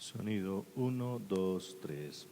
Sonido 1, 2, 3.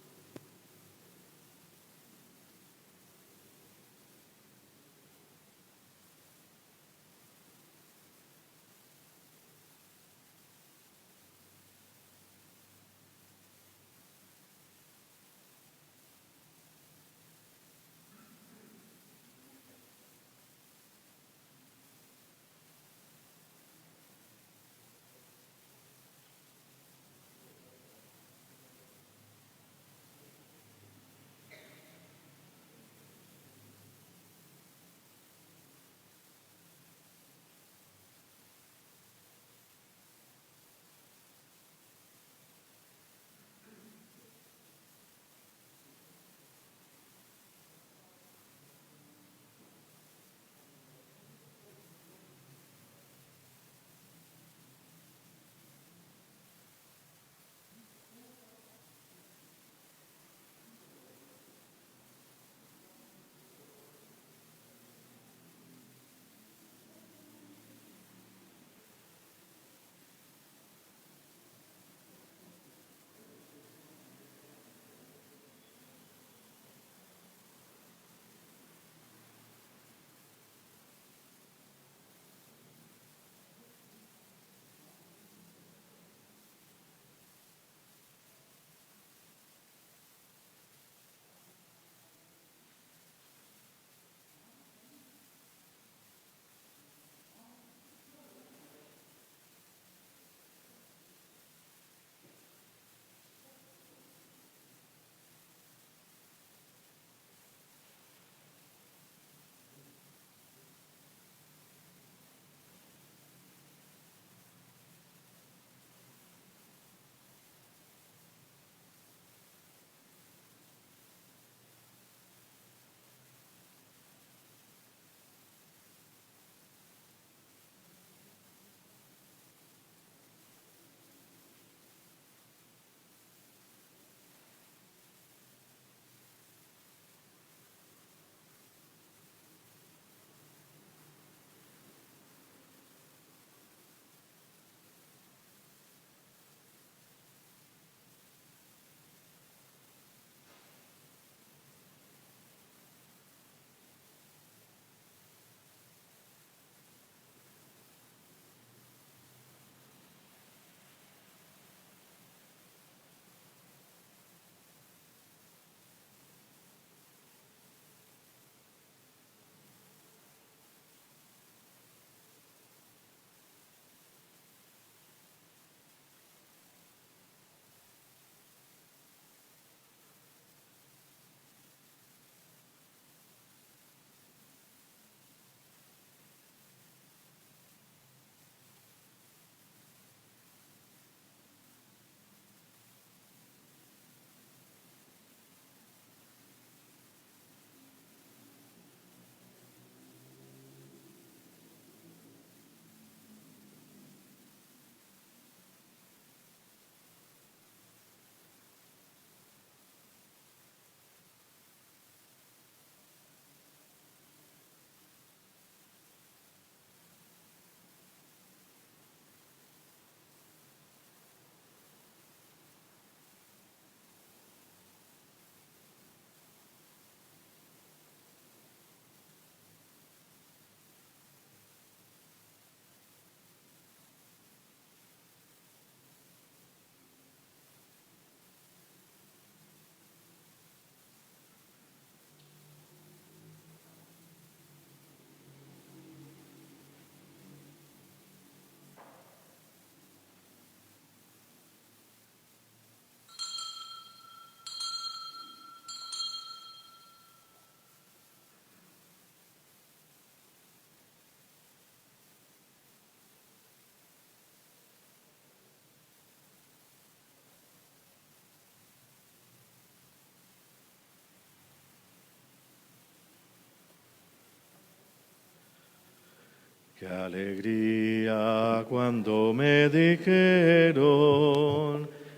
Qué alegría cuando me dijeron,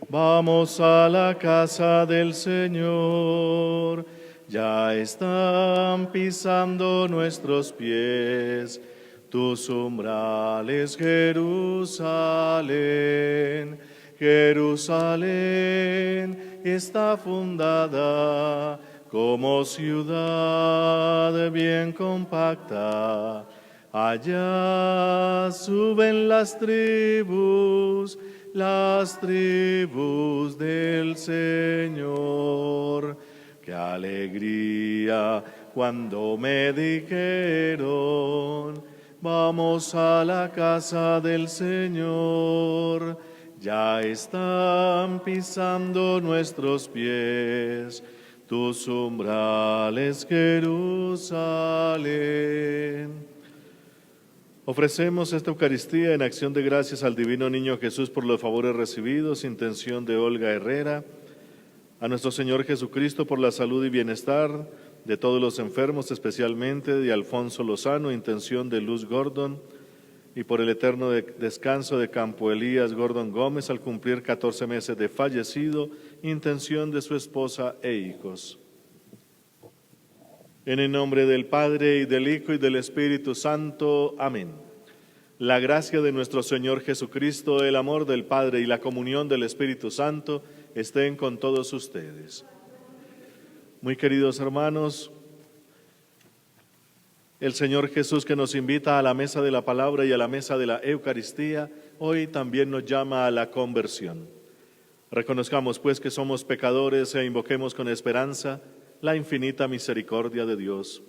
vamos a la casa del Señor. Ya están pisando nuestros pies tus umbrales, Jerusalén. Jerusalén está fundada como ciudad bien compacta. Allá suben las tribus del Señor. ¡Qué alegría cuando me dijeron, vamos a la casa del Señor! Ya están pisando nuestros pies tus umbrales, Jerusalén. Ofrecemos esta Eucaristía en acción de gracias al Divino Niño Jesús por los favores recibidos, intención de Olga Herrera, a nuestro Señor Jesucristo por la salud y bienestar de todos los enfermos, especialmente de Alfonso Lozano, intención de Luz Gordon, y por el eterno descanso de Campo Elías Gordon Gómez al cumplir 14 meses de fallecido, intención de su esposa e hijos. En el nombre del Padre, y del Hijo, y del Espíritu Santo. Amén. La gracia de nuestro Señor Jesucristo, el amor del Padre y la comunión del Espíritu Santo estén con todos ustedes. Muy queridos hermanos, el Señor Jesús, que nos invita a la mesa de la palabra y a la mesa de la Eucaristía, hoy también nos llama a la conversión. Reconozcamos pues que somos pecadores e invoquemos con esperanza la infinita misericordia de Dios.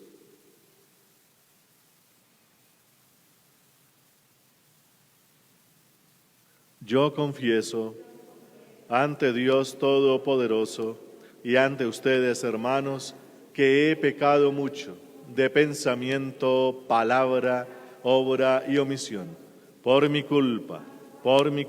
Yo confieso ante Dios Todopoderoso y ante ustedes, hermanos, que he pecado mucho de pensamiento, palabra, obra y omisión, por mi culpa, por mi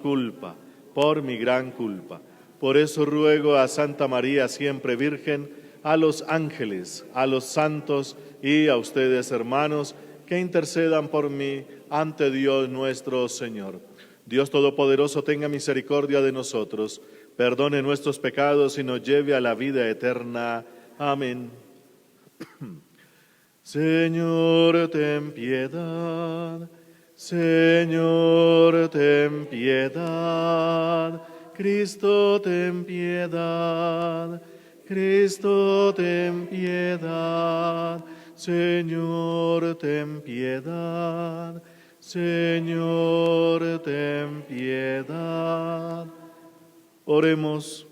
gran culpa. Por eso ruego a Santa María, siempre Virgen, a los ángeles, a los santos y a ustedes, hermanos, que intercedan por mí ante Dios nuestro Señor. Dios Todopoderoso tenga misericordia de nosotros, perdone nuestros pecados y nos lleve a la vida eterna. Amén. Señor, ten piedad. Señor, ten piedad. Cristo, ten piedad. Cristo, ten piedad. Señor, ten piedad. Señor, ten piedad. Oremos.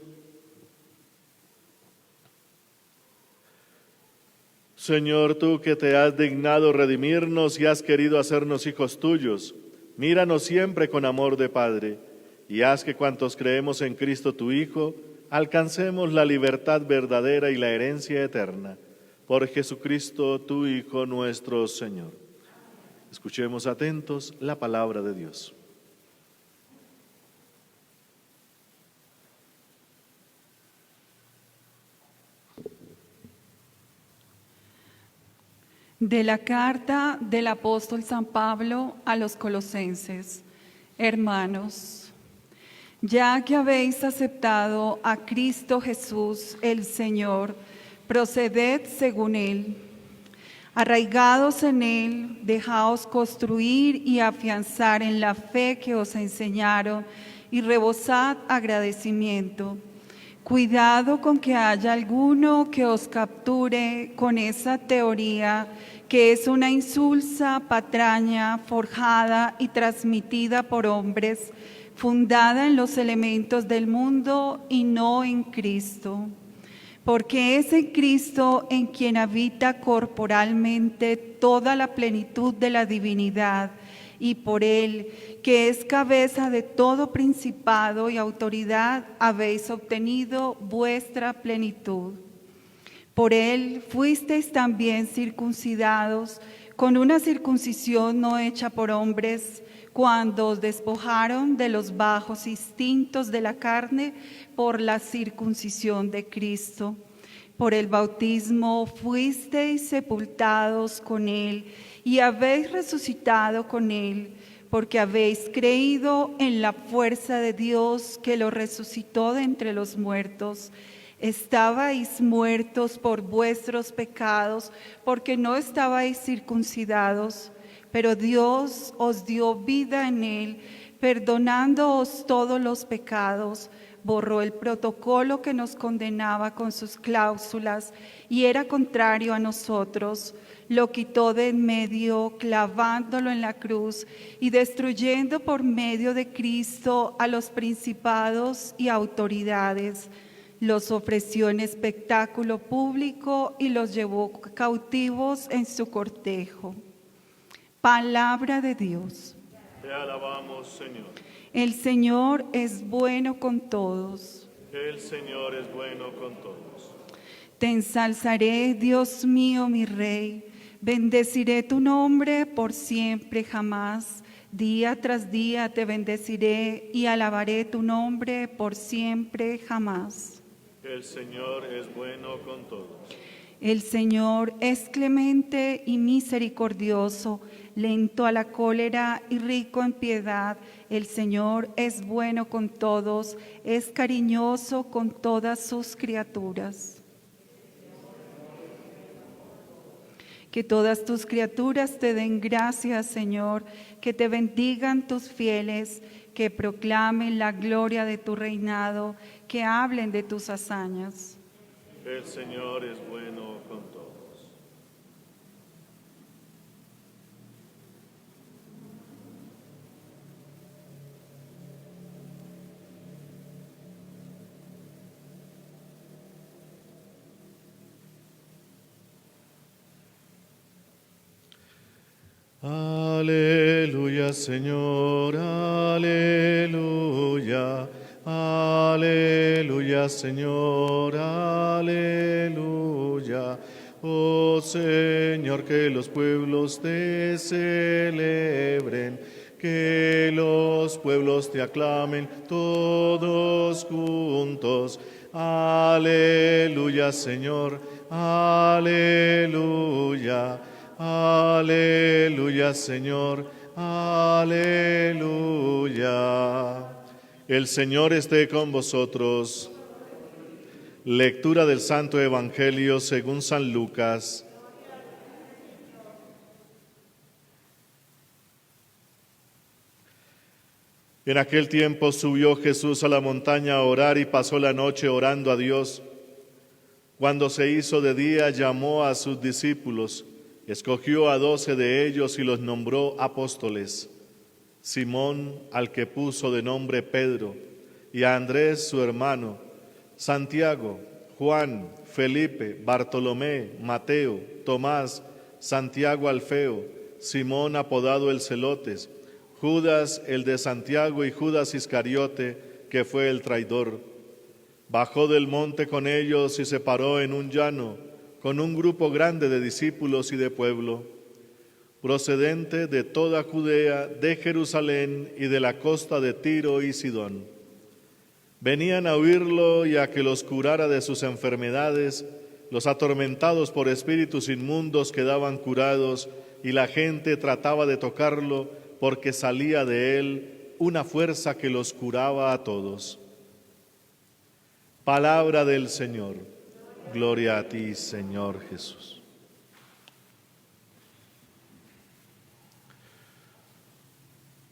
Señor, tú que te has dignado redimirnos y has querido hacernos hijos tuyos, míranos siempre con amor de Padre, y haz que cuantos creemos en Cristo tu Hijo, alcancemos la libertad verdadera y la herencia eterna. Por Jesucristo, tu Hijo, nuestro Señor. Escuchemos atentos la palabra de Dios. De la carta del apóstol San Pablo a los Colosenses. Hermanos, ya que habéis aceptado a Cristo Jesús el Señor, proceded según Él. Arraigados en Él, dejaos construir y afianzar en la fe que os enseñaron y rebosad agradecimiento. Cuidado con que haya alguno que os capture con esa teoría que es una insulsa patraña forjada y transmitida por hombres, fundada en los elementos del mundo y no en Cristo. Porque es en Cristo en quien habita corporalmente toda la plenitud de la divinidad, y por Él, que es cabeza de todo principado y autoridad, habéis obtenido vuestra plenitud. Por Él fuisteis también circuncidados con una circuncisión no hecha por hombres, cuando os despojaron de los bajos instintos de la carne por la circuncisión de Cristo. Por el bautismo fuisteis sepultados con Él y habéis resucitado con Él, porque habéis creído en la fuerza de Dios que lo resucitó de entre los muertos. Estabais muertos por vuestros pecados, porque no estabais circuncidados, pero Dios os dio vida en Él, perdonándoos todos los pecados, borró el protocolo que nos condenaba con sus cláusulas y era contrario a nosotros, lo quitó de en medio, clavándolo en la cruz y destruyendo por medio de Cristo a los principados y autoridades. Los ofreció en espectáculo público y los llevó cautivos en su cortejo. Palabra de Dios. Te alabamos, Señor. El Señor es bueno con todos. El Señor es bueno con todos. Te ensalzaré, Dios mío, mi Rey. Bendeciré tu nombre por siempre, jamás. Día tras día te bendeciré y alabaré tu nombre por siempre, jamás. El Señor es bueno con todos. El Señor es clemente y misericordioso, lento a la cólera y rico en piedad. El Señor es bueno con todos, es cariñoso con todas sus criaturas. Que todas tus criaturas te den gracias, Señor, que te bendigan tus fieles, que proclamen la gloria de tu reinado, que hablen de tus hazañas. El Señor es bueno con todos. Aleluya, Señor, aleluya. Aleluya, Señor, aleluya. Oh Señor, que los pueblos te celebren, que los pueblos te aclamen todos juntos. Aleluya, Señor, aleluya. Aleluya, Señor, aleluya. El Señor esté con vosotros. Lectura del Santo Evangelio según San Lucas. En aquel tiempo subió Jesús a la montaña a orar y pasó la noche orando a Dios. Cuando se hizo de día, llamó a sus discípulos, escogió a 12 de ellos y los nombró apóstoles: Simón, al que puso de nombre Pedro, y a Andrés su hermano, Santiago, Juan, Felipe, Bartolomé, Mateo, Tomás, Santiago Alfeo, Simón apodado el Celotes, Judas el de Santiago y Judas Iscariote, que fue el traidor. Bajó del monte con ellos y se paró en un llano, con un grupo grande de discípulos y de pueblo, procedente de toda Judea, de Jerusalén y de la costa de Tiro y Sidón. Venían a oírlo y a que los curara de sus enfermedades. Los atormentados por espíritus inmundos quedaban curados y la gente trataba de tocarlo porque salía de él una fuerza que los curaba a todos. Palabra del Señor. Gloria a ti, Señor Jesús.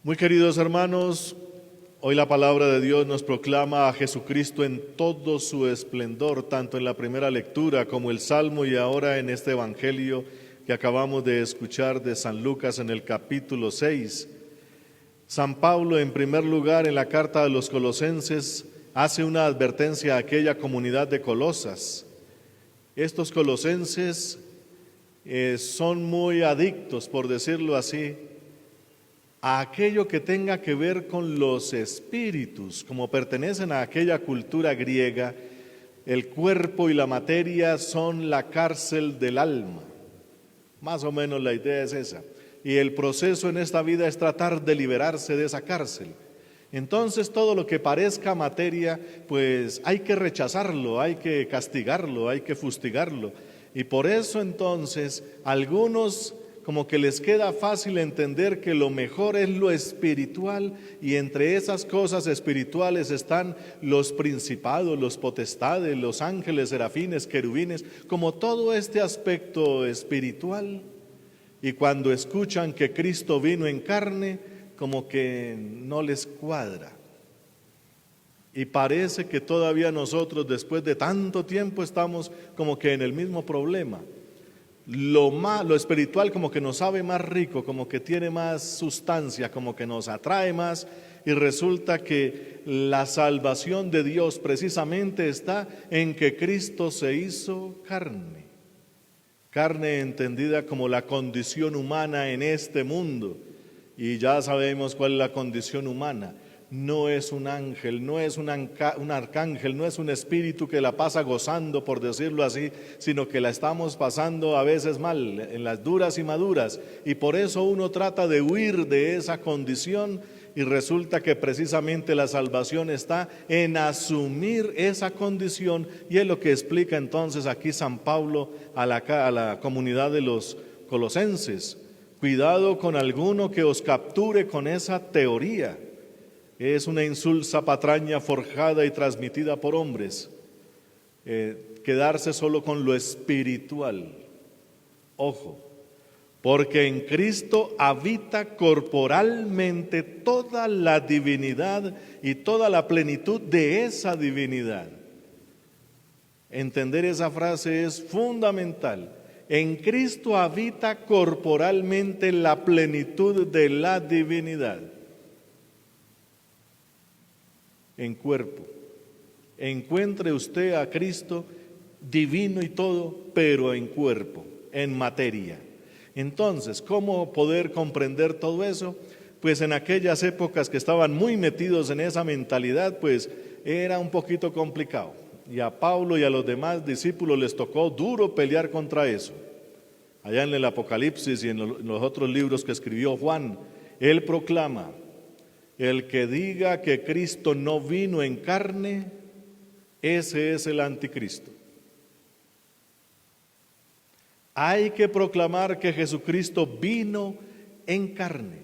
Muy queridos hermanos, hoy la palabra de Dios nos proclama a Jesucristo en todo su esplendor, tanto en la primera lectura como el Salmo y ahora en este Evangelio que acabamos de escuchar de San Lucas en el capítulo 6. San Pablo, en primer lugar, en la carta a los Colosenses, hace una advertencia a aquella comunidad de Colosas. Estos colosenses son muy adictos, por decirlo así, a aquello que tenga que ver con los espíritus. Como pertenecen a aquella cultura griega, el cuerpo y la materia son la cárcel del alma. Más o menos la idea es esa. Y el proceso en esta vida es tratar de liberarse de esa cárcel. Entonces todo lo que parezca materia, pues hay que rechazarlo, hay que castigarlo, hay que fustigarlo. Y por eso entonces algunos como que les queda fácil entender que lo mejor es lo espiritual, y entre esas cosas espirituales están los principados, los potestades, los ángeles, serafines, querubines, como todo este aspecto espiritual. Y cuando escuchan que Cristo vino en carne, como que no les cuadra. Y parece que todavía nosotros, después de tanto tiempo, estamos como que en el mismo problema. Lo espiritual como que nos sabe más rico, como que tiene más sustancia, como que nos atrae más, y resulta que la salvación de Dios precisamente está en que Cristo se hizo carne. Carne entendida como la condición humana en este mundo. Y ya sabemos cuál es la condición humana. No es un ángel, no es un arcángel, no es un espíritu que la pasa gozando, por decirlo así, sino que la estamos pasando a veces mal, en las duras y maduras. Y por eso uno trata de huir de esa condición, y resulta que precisamente la salvación está en asumir esa condición, y es lo que explica entonces aquí San Pablo a la comunidad de los colosenses. Cuidado con alguno que os capture con esa teoría. Es una insulsa patraña forjada y transmitida por hombres. Quedarse solo con lo espiritual. Ojo, porque en Cristo habita corporalmente toda la divinidad y toda la plenitud de esa divinidad. Entender esa frase es fundamental. En Cristo habita corporalmente la plenitud de la divinidad. En cuerpo. Encuentre usted a Cristo divino y todo, pero en cuerpo, en materia. Entonces, ¿cómo poder comprender todo eso? Pues en aquellas épocas que estaban muy metidos en esa mentalidad, pues era un poquito complicado. Y a Pablo y a los demás discípulos les tocó duro pelear contra eso. Allá en el Apocalipsis y en los otros libros que escribió Juan, él proclama: el que diga que Cristo no vino en carne, ese es el anticristo. Hay que proclamar que Jesucristo vino en carne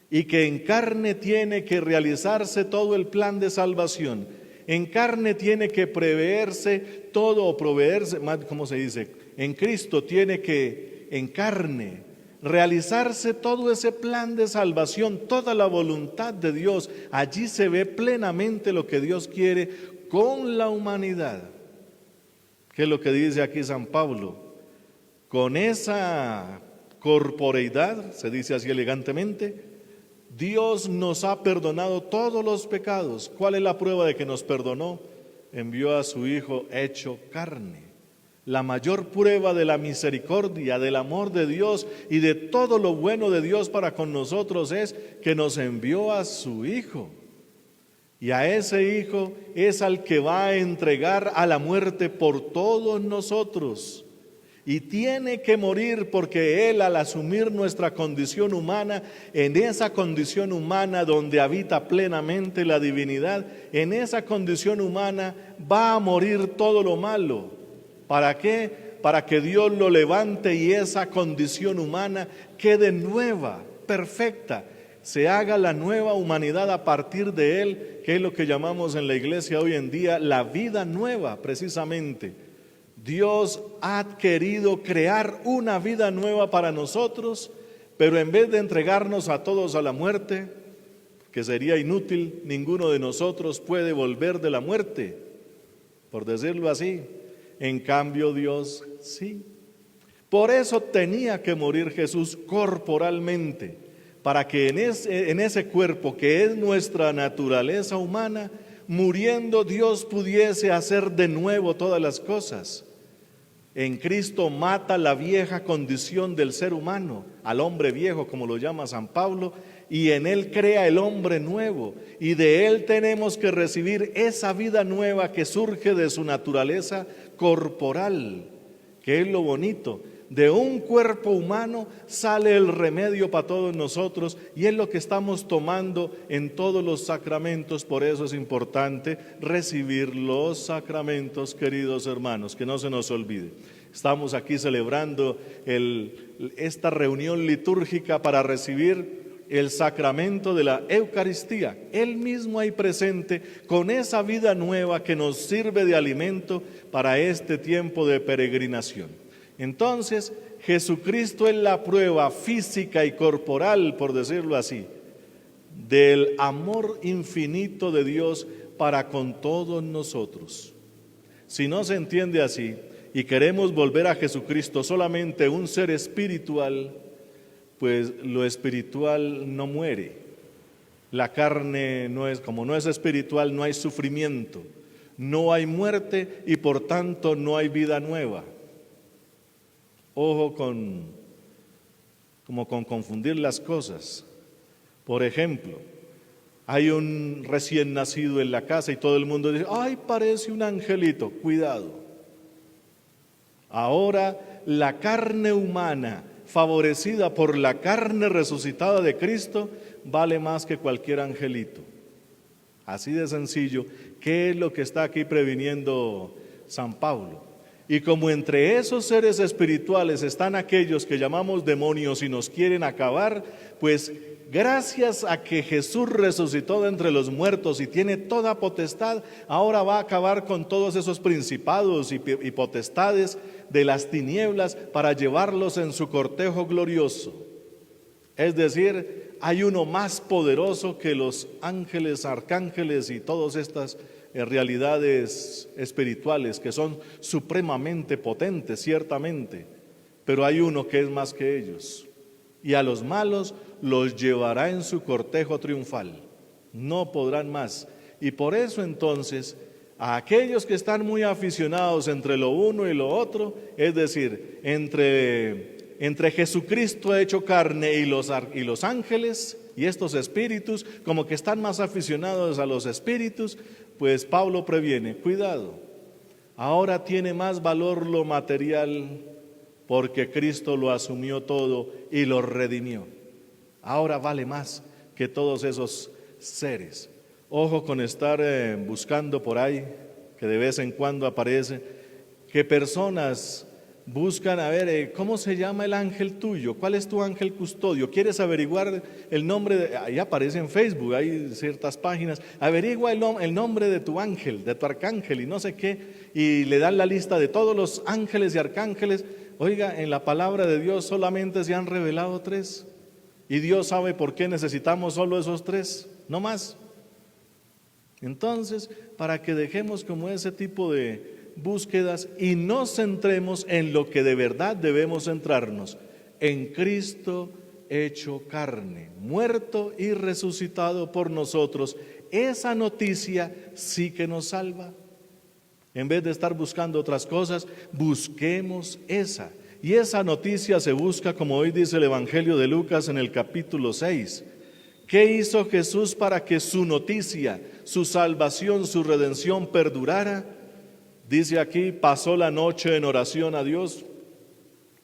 y que en carne tiene que realizarse todo el plan de salvación. En carne tiene que preverse todo, o proveerse, ¿cómo se dice? En Cristo tiene que, en carne, realizarse todo ese plan de salvación, toda la voluntad de Dios. Allí se ve plenamente lo que Dios quiere con la humanidad. ¿Qué es lo que dice aquí San Pablo? Con esa corporeidad, se dice así elegantemente, Dios nos ha perdonado todos los pecados. ¿Cuál es la prueba de que nos perdonó? Envió a su Hijo hecho carne. La mayor prueba de la misericordia, del amor de Dios y de todo lo bueno de Dios para con nosotros es que nos envió a su Hijo. Y a ese Hijo es al que va a entregar a la muerte por todos nosotros. Y tiene que morir porque Él, al asumir nuestra condición humana, en esa condición humana donde habita plenamente la divinidad, en esa condición humana va a morir todo lo malo. ¿Para qué? Para que Dios lo levante y esa condición humana quede nueva, perfecta. Se haga la nueva humanidad a partir de Él, que es lo que llamamos en la iglesia hoy en día la vida nueva, precisamente. Dios ha querido crear una vida nueva para nosotros, pero en vez de entregarnos a todos a la muerte, que sería inútil, ninguno de nosotros puede volver de la muerte, por decirlo así. En cambio Dios sí. Por eso tenía que morir Jesús corporalmente, para que en ese cuerpo que es nuestra naturaleza humana, muriendo Dios pudiese hacer de nuevo todas las cosas. En Cristo mata la vieja condición del ser humano, al hombre viejo, como lo llama San Pablo, y en Él crea el hombre nuevo, y de Él tenemos que recibir esa vida nueva que surge de su naturaleza corporal, que es lo bonito. De un cuerpo humano sale el remedio para todos nosotros, y es lo que estamos tomando en todos los sacramentos. Por eso es importante recibir los sacramentos, queridos hermanos, que no se nos olvide. Estamos aquí celebrando esta reunión litúrgica para recibir el sacramento de la Eucaristía, Él mismo ahí presente, con esa vida nueva que nos sirve de alimento para este tiempo de peregrinación. Entonces, Jesucristo es la prueba física y corporal, por decirlo así, del amor infinito de Dios para con todos nosotros. Si no se entiende así y queremos volver a Jesucristo solamente un ser espiritual, pues lo espiritual no muere. La carne no es, como no es espiritual, no hay sufrimiento, no hay muerte y por tanto no hay vida nueva. Ojo con confundir las cosas. Por ejemplo, hay un recién nacido en la casa y todo el mundo dice, ¡ay, parece un angelito! Cuidado. Ahora la carne humana, favorecida por la carne resucitada de Cristo, vale más que cualquier angelito. Así de sencillo. ¿Qué es lo que está aquí previniendo San Pablo? Y como entre esos seres espirituales están aquellos que llamamos demonios y nos quieren acabar, pues gracias a que Jesús resucitó de entre los muertos y tiene toda potestad, ahora va a acabar con todos esos principados y potestades de las tinieblas para llevarlos en su cortejo glorioso. Es decir, hay uno más poderoso que los ángeles, arcángeles y todas estas realidades espirituales que son supremamente potentes, ciertamente, pero hay uno que es más que ellos. Y a los malos los llevará en su cortejo triunfal. No podrán más. Y por eso entonces, a aquellos que están muy aficionados entre lo uno y lo otro, es decir, entre Jesucristo hecho carne y los ángeles y estos espíritus, como que están más aficionados a los espíritus, pues Pablo previene, cuidado, ahora tiene más valor lo material porque Cristo lo asumió todo y lo redimió. Ahora vale más que todos esos seres. Ojo con estar buscando por ahí, que de vez en cuando aparece, que personas buscan a ver cómo se llama el ángel tuyo, cuál es tu ángel custodio, quieres averiguar el nombre, ahí aparece en Facebook, hay ciertas páginas, averigua el nombre de tu ángel, de tu arcángel y no sé qué, y le dan la lista de todos los ángeles y arcángeles. Oiga, en la palabra de Dios solamente se han revelado 3 y Dios sabe por qué necesitamos solo esos 3, no más. Entonces, para que dejemos como ese tipo de búsquedas y nos centremos en lo que de verdad debemos centrarnos, en Cristo hecho carne, muerto y resucitado por nosotros. Esa noticia sí que nos salva. En vez de estar buscando otras cosas, busquemos esa. Y esa noticia se busca, como hoy dice el Evangelio de Lucas en el capítulo 6. ¿Qué hizo Jesús para que su noticia, su salvación, su redención perdurara? Dice aquí, pasó la noche en oración a Dios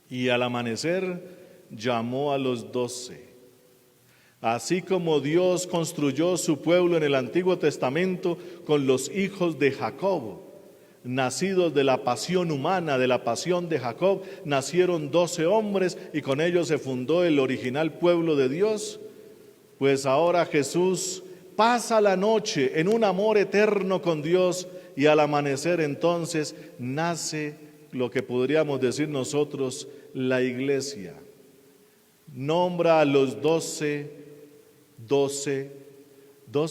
y al amanecer llamó a los 12. Así como Dios construyó su pueblo en el Antiguo Testamento con los hijos de Jacob, nacidos de la pasión humana, de la pasión de Jacob, nacieron 12 hombres y con ellos se fundó el original pueblo de Dios, pues ahora Jesús pasa la noche en un amor eterno con Dios y al amanecer entonces nace lo que podríamos decir nosotros la iglesia. Nombra a los 12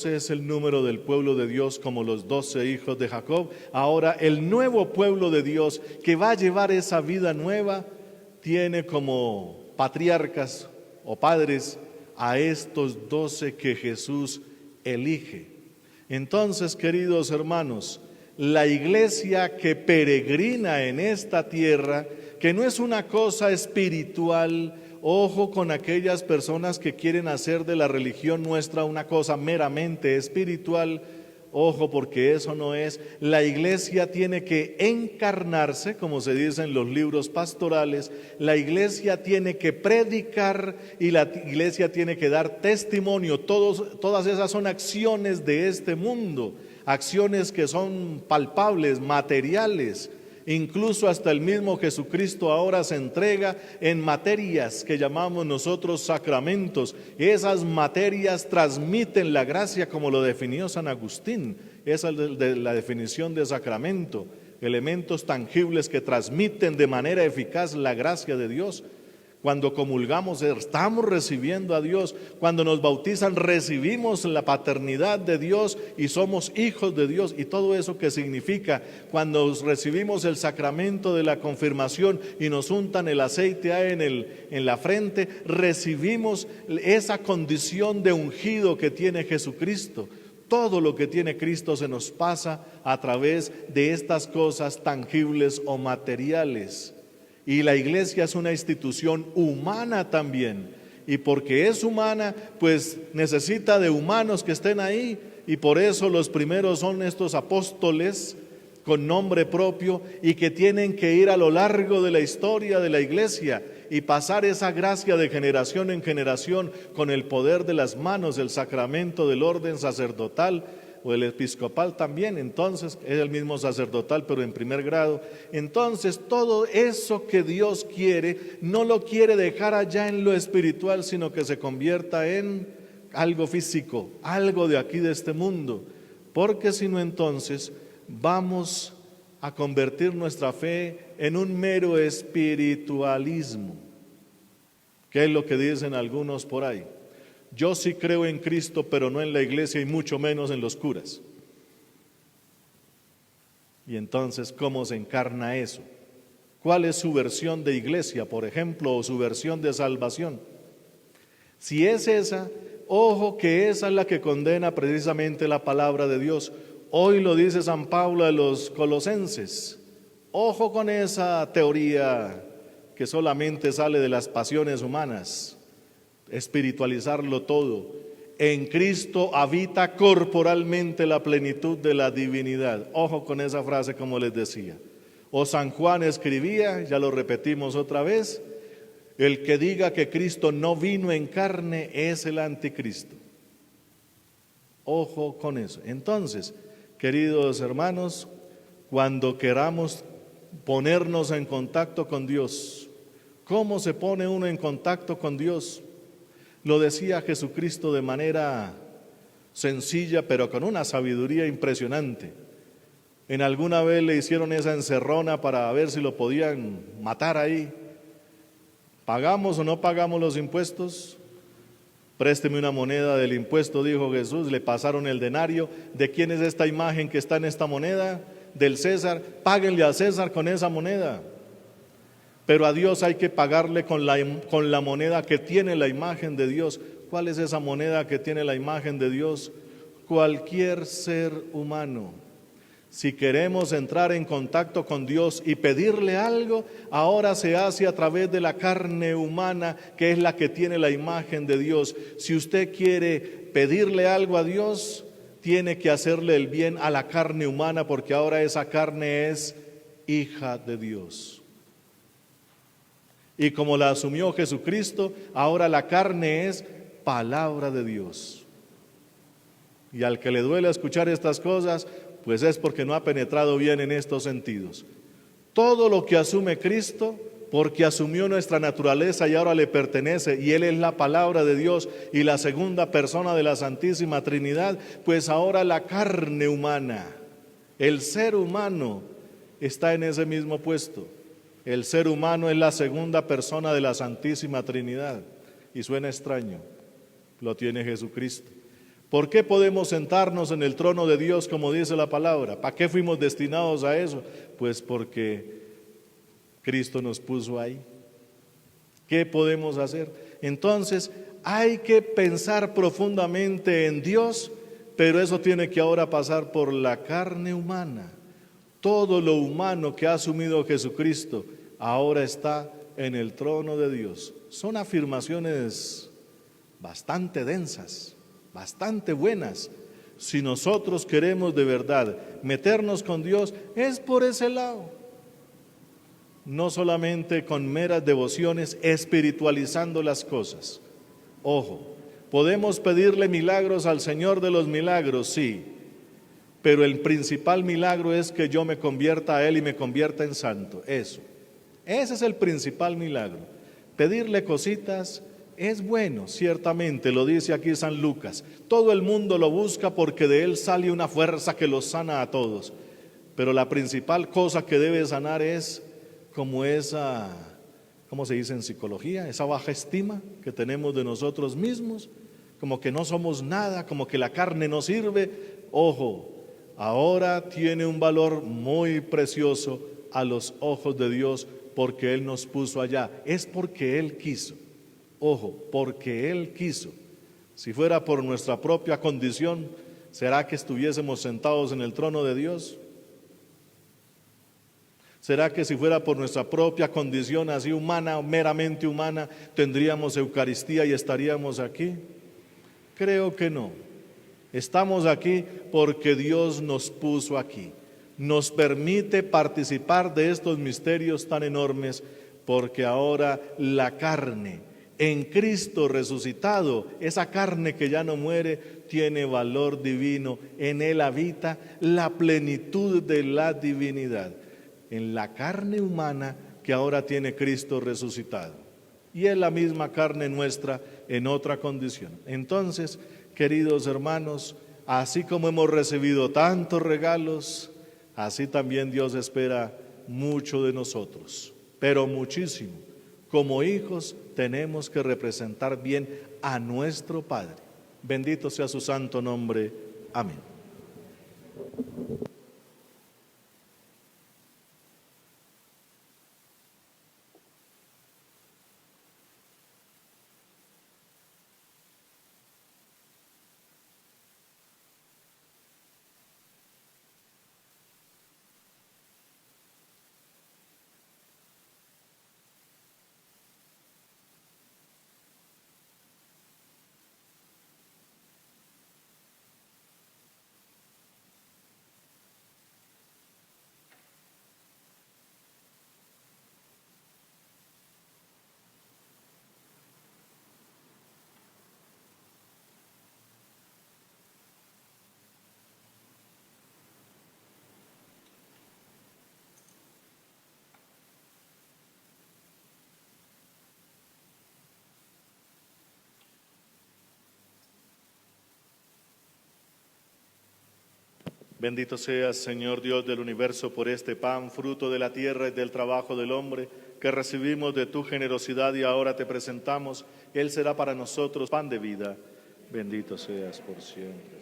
es el número del pueblo de Dios como los 12 hijos de Jacob. Ahora el nuevo pueblo de Dios que va a llevar esa vida nueva tiene como patriarcas o padres a estos 12 que Jesús elige. Entonces, queridos hermanos, la iglesia que peregrina en esta tierra, que no es una cosa espiritual. Ojo con aquellas personas que quieren hacer de la religión nuestra una cosa meramente espiritual. Ojo, porque eso no es. La iglesia tiene que encarnarse, como se dice en los libros pastorales. La iglesia tiene que predicar y la iglesia tiene que dar testimonio. Todas esas son acciones de este mundo, acciones que son palpables, materiales. Incluso hasta el mismo Jesucristo ahora se entrega en materias que llamamos nosotros sacramentos. Esas materias transmiten la gracia como lo definió San Agustín. Esa es la definición de sacramento. Elementos tangibles que transmiten de manera eficaz la gracia de Dios. Cuando comulgamos, estamos recibiendo a Dios. Cuando nos bautizan, recibimos la paternidad de Dios y somos hijos de Dios. Y todo eso que significa, cuando recibimos el sacramento de la confirmación y nos untan el aceite en la frente, recibimos esa condición de ungido que tiene Jesucristo. Todo lo que tiene Cristo se nos pasa a través de estas cosas tangibles o materiales. Y la iglesia es una institución humana también. Y porque es humana, pues necesita de humanos que estén ahí. Y por eso los primeros son estos apóstoles con nombre propio y que tienen que ir a lo largo de la historia de la iglesia y pasar esa gracia de generación en generación con el poder de las manos, del sacramento del orden sacerdotal o el episcopal también. Entonces es el mismo sacerdotal pero en primer grado. Entonces todo eso que Dios quiere no lo quiere dejar allá en lo espiritual, sino que se convierta en algo físico, algo de aquí de este mundo, porque si no entonces vamos a convertir nuestra fe en un mero espiritualismo, que es lo que dicen algunos por ahí. Yo sí creo en Cristo, pero no en la iglesia y mucho menos en los curas. Y entonces, ¿cómo se encarna eso? ¿Cuál es su versión de iglesia, por ejemplo, o su versión de salvación? Si es esa, ojo que esa es la que condena precisamente la palabra de Dios. Hoy lo dice San Pablo a los colosenses. Ojo con esa teoría que solamente sale de las pasiones humanas. Espiritualizarlo todo. En Cristo habita corporalmente la plenitud de la divinidad. Ojo con esa frase, como les decía. O San Juan escribía, ya lo repetimos otra vez, el que diga que Cristo no vino en carne es el anticristo. Ojo con eso. Entonces, queridos hermanos, cuando queramos ponernos en contacto con Dios, ¿cómo se pone uno en contacto con Dios? Lo decía Jesucristo de manera sencilla, pero con una sabiduría impresionante. En alguna vez le hicieron esa encerrona para ver si lo podían matar ahí. ¿Pagamos o no pagamos los impuestos? Présteme una moneda del impuesto, dijo Jesús. Le pasaron el denario. ¿De quién es esta imagen que está en esta moneda? Del César. Páguenle a César con esa moneda. Pero a Dios hay que pagarle con la moneda que tiene la imagen de Dios. ¿Cuál es esa moneda que tiene la imagen de Dios? Cualquier ser humano. Si queremos entrar en contacto con Dios y pedirle algo, ahora se hace a través de la carne humana, que es la que tiene la imagen de Dios. Si usted quiere pedirle algo a Dios, tiene que hacerle el bien a la carne humana, porque ahora esa carne es hija de Dios. Y como la asumió Jesucristo, ahora la carne es palabra de Dios. Y al que le duele escuchar estas cosas, pues es porque no ha penetrado bien en estos sentidos. Todo lo que asume Cristo, porque asumió nuestra naturaleza y ahora le pertenece, y Él es la palabra de Dios y la segunda persona de la Santísima Trinidad, pues ahora la carne humana, el ser humano, está en ese mismo puesto. El ser humano es la segunda persona de la Santísima Trinidad. Y suena extraño, lo tiene Jesucristo. ¿Por qué podemos sentarnos en el trono de Dios, como dice la palabra? ¿Para qué fuimos destinados a eso? Pues porque Cristo nos puso ahí. ¿Qué podemos hacer? Entonces, hay que pensar profundamente en Dios, pero eso tiene que ahora pasar por la carne humana. Todo lo humano que ha asumido Jesucristo ahora está en el trono de Dios. Son afirmaciones bastante densas, bastante buenas. Si nosotros queremos de verdad meternos con Dios, es por ese lado. No solamente con meras devociones, espiritualizando las cosas. Ojo, podemos pedirle milagros al Señor de los milagros, sí. Pero el principal milagro es que yo me convierta a Él y me convierta en santo. Ese es el principal milagro. Pedirle cositas es bueno, ciertamente, lo dice aquí San Lucas. Todo el mundo lo busca porque de Él sale una fuerza que los sana a todos. Pero la principal cosa que debe sanar es como esa ¿cómo se dice en psicología? Esa baja estima que tenemos de nosotros mismos, como que no somos nada, como que la carne no sirve. Ojo, ahora tiene un valor muy precioso a los ojos de Dios porque Él nos puso allá. Es porque Él quiso. Ojo, porque Él quiso. Si fuera por nuestra propia condición, ¿será que estuviésemos sentados en el trono de Dios? ¿Será que si fuera por nuestra propia condición así humana, meramente humana, tendríamos Eucaristía y estaríamos aquí? Creo que no. Estamos aquí porque Dios nos puso aquí. Nos permite participar de estos misterios tan enormes porque ahora la carne en Cristo resucitado, esa carne que ya no muere, tiene valor divino. En Él habita la plenitud de la divinidad. En la carne humana que ahora tiene Cristo resucitado. Y es la misma carne nuestra en otra condición. Entonces, queridos hermanos, así como hemos recibido tantos regalos, así también Dios espera mucho de nosotros, pero muchísimo. Como hijos tenemos que representar bien a nuestro Padre. Bendito sea su santo nombre. Amén. Bendito seas, Señor Dios del universo, por este pan, fruto de la tierra y del trabajo del hombre, que recibimos de tu generosidad y ahora te presentamos. Él será para nosotros pan de vida. Bendito seas por siempre.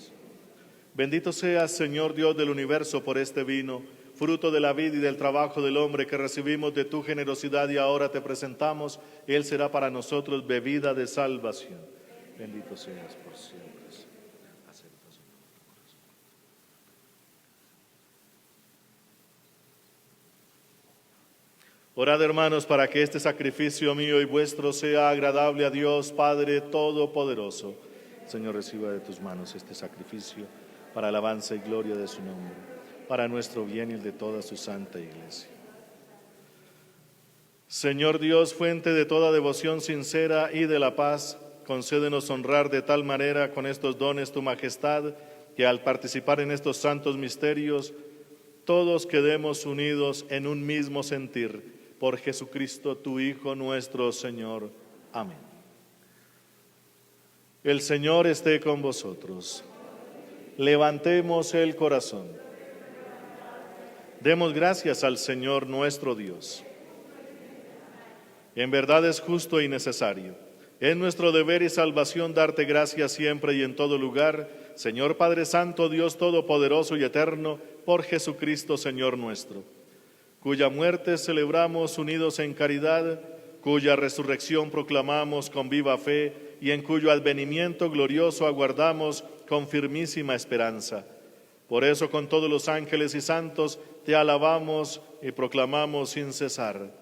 Bendito seas, Señor Dios del universo, por este vino, fruto de la vida y del trabajo del hombre, que recibimos de tu generosidad y ahora te presentamos. Él será para nosotros bebida de salvación. Bendito seas por siempre. Orad, hermanos, para que este sacrificio mío y vuestro sea agradable a Dios Padre Todopoderoso. Señor, reciba de tus manos este sacrificio para alabanza y gloria de su nombre, para nuestro bien y el de toda su santa Iglesia. Señor Dios, fuente de toda devoción sincera y de la paz, concédenos honrar de tal manera con estos dones tu majestad, que al participar en estos santos misterios, todos quedemos unidos en un mismo sentir. Por Jesucristo, tu Hijo nuestro Señor. Amén. El Señor esté con vosotros. Levantemos el corazón. Demos gracias al Señor nuestro Dios. En verdad es justo y necesario. Es nuestro deber y salvación darte gracias siempre y en todo lugar, Señor Padre Santo, Dios Todopoderoso y Eterno, por Jesucristo, Señor nuestro, cuya muerte celebramos unidos en caridad, cuya resurrección proclamamos con viva fe y en cuyo advenimiento glorioso aguardamos con firmísima esperanza. Por eso con todos los ángeles y santos te alabamos y proclamamos sin cesar.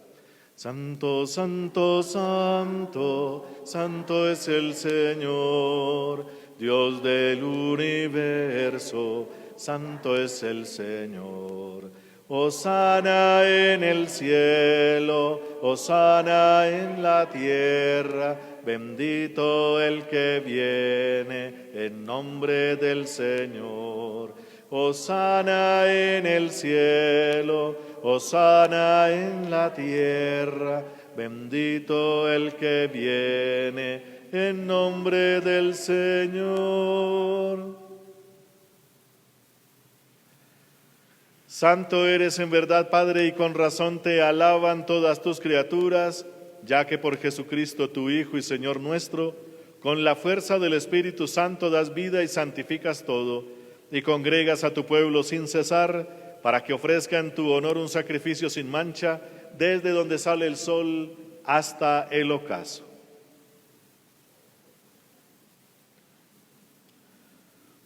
Santo, santo, santo, santo es el Señor, Dios del universo, santo es el Señor. Hosana en el cielo, hosana en la tierra, bendito el que viene en nombre del Señor. Hosana en el cielo, hosana en la tierra, bendito el que viene en nombre del Señor. Santo eres en verdad, Padre, y con razón te alaban todas tus criaturas, ya que por Jesucristo, tu Hijo y Señor nuestro, con la fuerza del Espíritu Santo das vida y santificas todo, y congregas a tu pueblo sin cesar, para que ofrezca en tu honor un sacrificio sin mancha, desde donde sale el sol hasta el ocaso.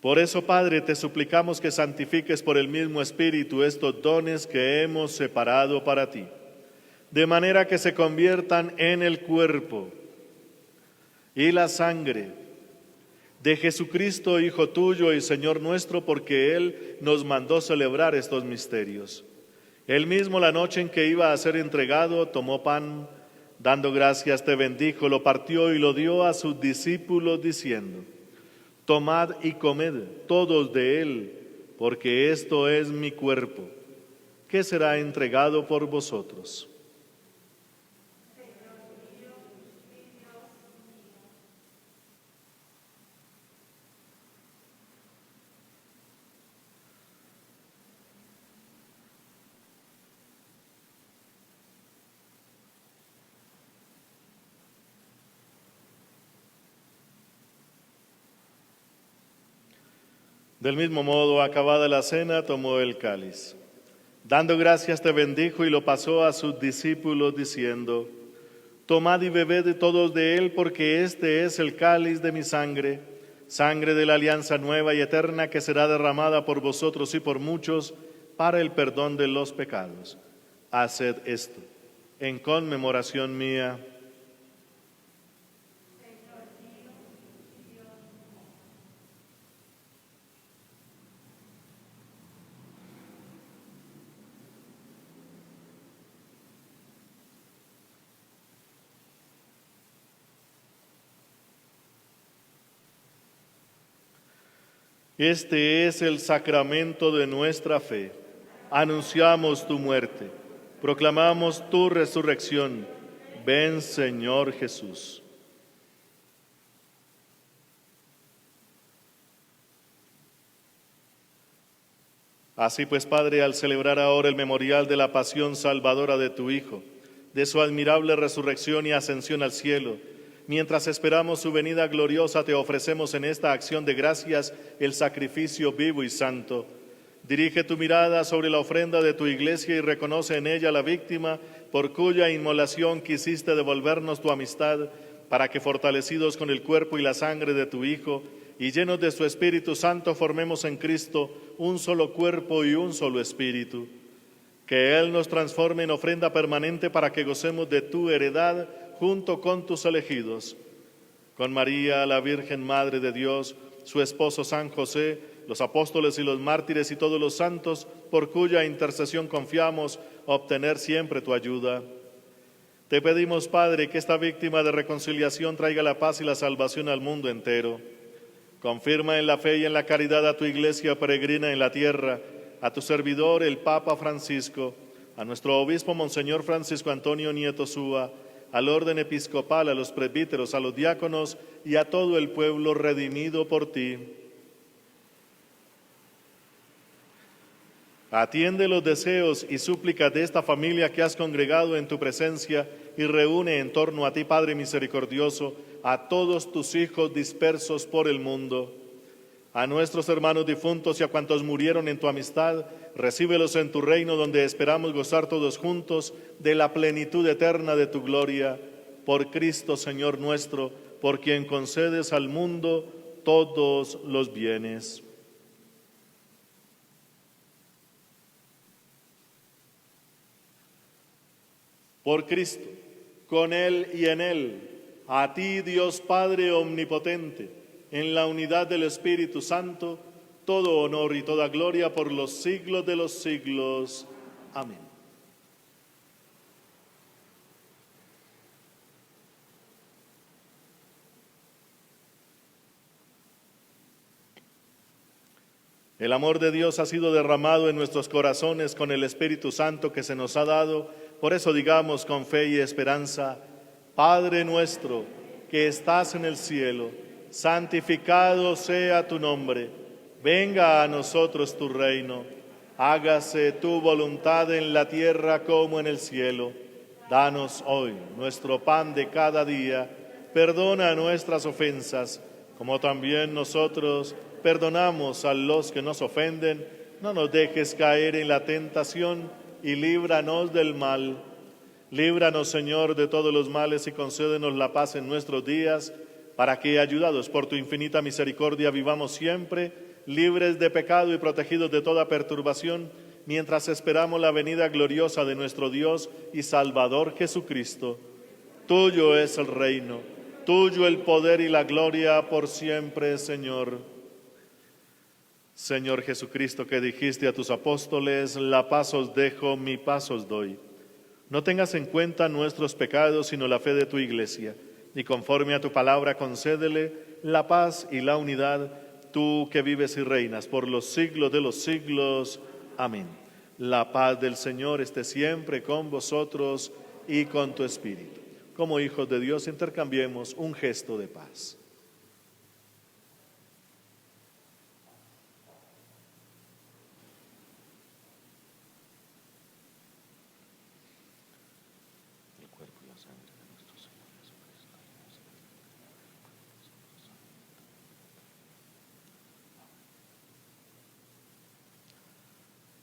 Por eso, Padre, te suplicamos que santifiques por el mismo Espíritu estos dones que hemos separado para ti, de manera que se conviertan en el cuerpo y la sangre de Jesucristo, Hijo tuyo y Señor nuestro, porque Él nos mandó celebrar estos misterios. Él mismo, la noche en que iba a ser entregado, tomó pan, dando gracias te bendijo, lo partió y lo dio a sus discípulos, diciendo: tomad y comed todos de él, porque esto es mi cuerpo, que será entregado por vosotros. Del mismo modo, acabada la cena, tomó el cáliz. Dando gracias te bendijo y lo pasó a sus discípulos, diciendo: tomad y bebed todos de él, porque este es el cáliz de mi sangre, sangre de la alianza nueva y eterna, que será derramada por vosotros y por muchos para el perdón de los pecados. Haced esto en conmemoración mía. Este es el sacramento de nuestra fe. Anunciamos tu muerte, proclamamos tu resurrección. Ven, Señor Jesús. Así pues, Padre, al celebrar ahora el memorial de la pasión salvadora de tu Hijo, de su admirable resurrección y ascensión al cielo, mientras esperamos su venida gloriosa, te ofrecemos en esta acción de gracias el sacrificio vivo y santo. Dirige tu mirada sobre la ofrenda de tu iglesia y reconoce en ella la víctima por cuya inmolación quisiste devolvernos tu amistad, para que, fortalecidos con el cuerpo y la sangre de tu Hijo y llenos de su Espíritu Santo, formemos en Cristo un solo cuerpo y un solo espíritu. Que Él nos transforme en ofrenda permanente para que gocemos de tu heredad junto con tus elegidos, con María, la Virgen Madre de Dios, su esposo San José, los apóstoles y los mártires y todos los santos, por cuya intercesión confiamos obtener siempre tu ayuda. Te pedimos, Padre, que esta víctima de reconciliación traiga la paz y la salvación al mundo entero. Confirma en la fe y en la caridad a tu iglesia peregrina en la tierra, a tu servidor, el Papa Francisco, a nuestro obispo Monseñor Francisco Antonio Nieto Súa, al orden episcopal, a los presbíteros, a los diáconos y a todo el pueblo redimido por ti. Atiende los deseos y súplicas de esta familia que has congregado en tu presencia y reúne en torno a ti, Padre misericordioso, a todos tus hijos dispersos por el mundo. A nuestros hermanos difuntos y a cuantos murieron en tu amistad, recíbelos en tu reino, donde esperamos gozar todos juntos de la plenitud eterna de tu gloria. Por Cristo, Señor nuestro, por quien concedes al mundo todos los bienes. Por Cristo, con Él y en Él, a ti, Dios Padre omnipotente, en la unidad del Espíritu Santo, todo honor y toda gloria por los siglos de los siglos. Amén. El amor de Dios ha sido derramado en nuestros corazones con el Espíritu Santo que se nos ha dado. Por eso digamos con fe y esperanza: Padre nuestro que estás en el cielo, santificado sea tu nombre. Venga a nosotros tu reino. Hágase tu voluntad en la tierra como en el cielo. Danos hoy nuestro pan de cada día. Perdona nuestras ofensas, como también nosotros perdonamos a los que nos ofenden. No nos dejes caer en la tentación y líbranos del mal. Líbranos, Señor, de todos los males y concédenos la paz en nuestros días, para que, ayudados por tu infinita misericordia, vivamos siempre libres de pecado y protegidos de toda perturbación, mientras esperamos la venida gloriosa de nuestro Dios y Salvador Jesucristo. Tuyo es el reino, tuyo el poder y la gloria por siempre, Señor. Señor Jesucristo, que dijiste a tus apóstoles, la paz os dejo, mi paz os doy. No tengas en cuenta nuestros pecados, sino la fe de tu Iglesia, y conforme a tu palabra concédele la paz y la unidad, tú que vives y reinas por los siglos de los siglos. Amén. La paz del Señor esté siempre con vosotros y con tu espíritu. Como hijos de Dios, intercambiemos un gesto de paz.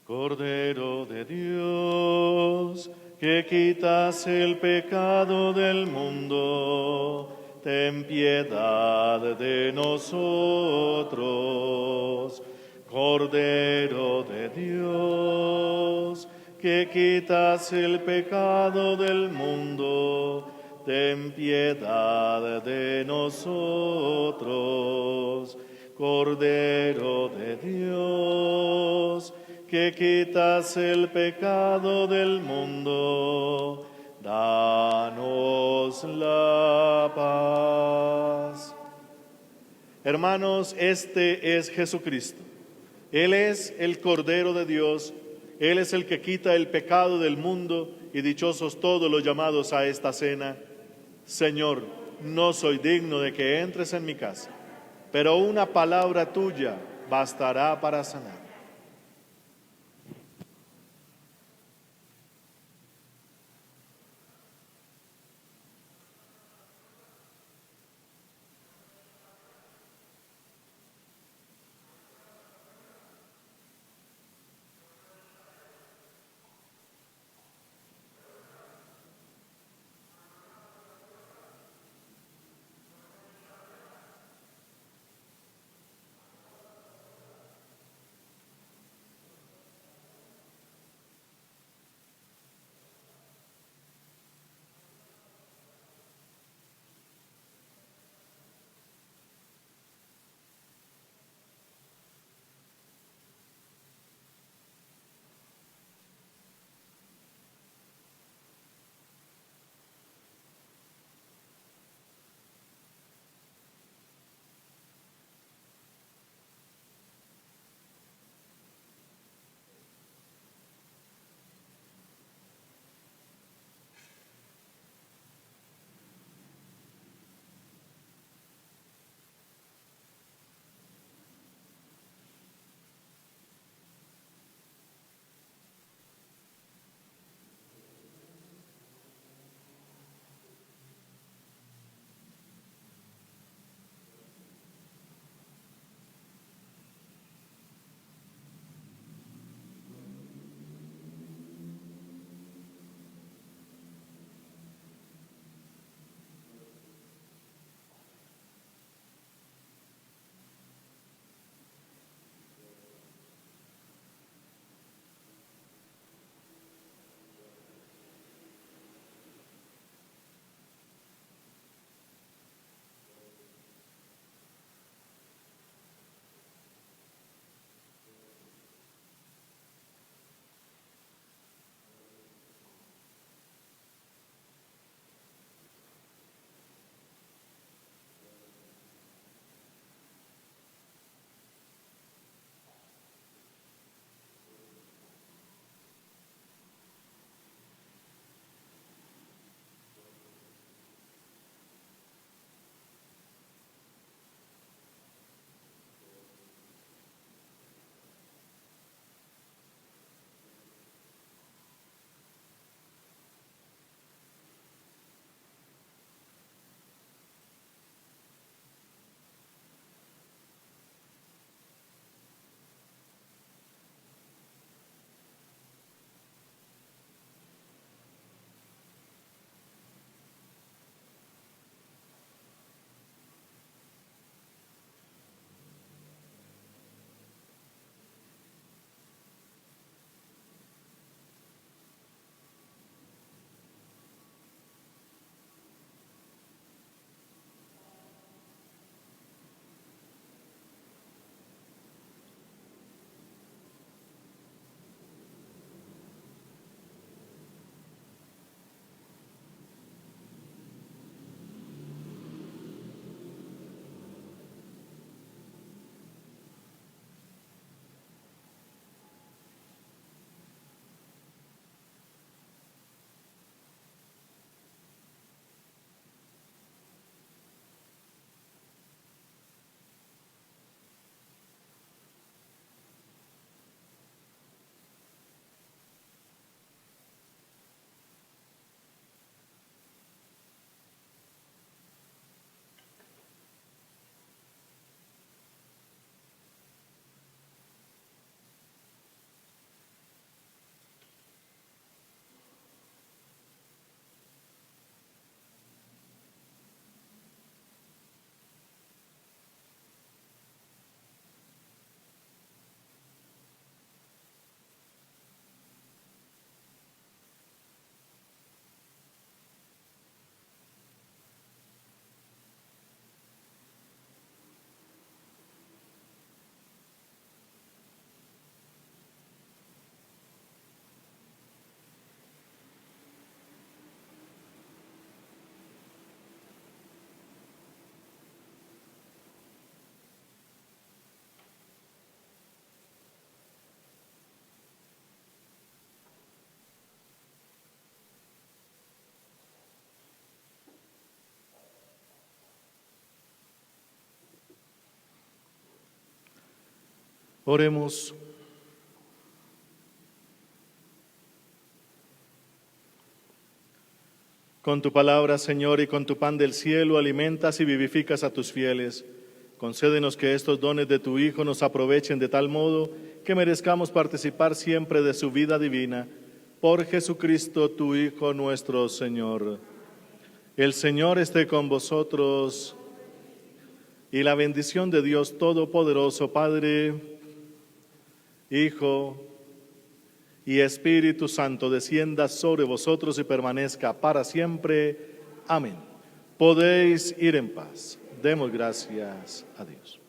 Cordero de Dios, que quitas el pecado del mundo, ten piedad de nosotros. Cordero de Dios, que quitas el pecado del mundo, ten piedad de nosotros. Cordero de Dios, que quitas el pecado del mundo, danos la paz. Hermanos, este es Jesucristo. Él es el Cordero de Dios, Él es el que quita el pecado del mundo, y dichosos todos los llamados a esta cena. Señor, no soy digno de que entres en mi casa, pero una palabra tuya bastará para sanar. Oremos. Con tu palabra, Señor, y con tu pan del cielo, alimentas y vivificas a tus fieles. Concédenos que estos dones de tu Hijo nos aprovechen de tal modo que merezcamos participar siempre de su vida divina. Por Jesucristo, tu Hijo nuestro Señor. El Señor esté con vosotros, y la bendición de Dios Todopoderoso, Padre, Hijo y Espíritu Santo, descienda sobre vosotros y permanezca para siempre. Amén. Podéis ir en paz. Demos gracias a Dios.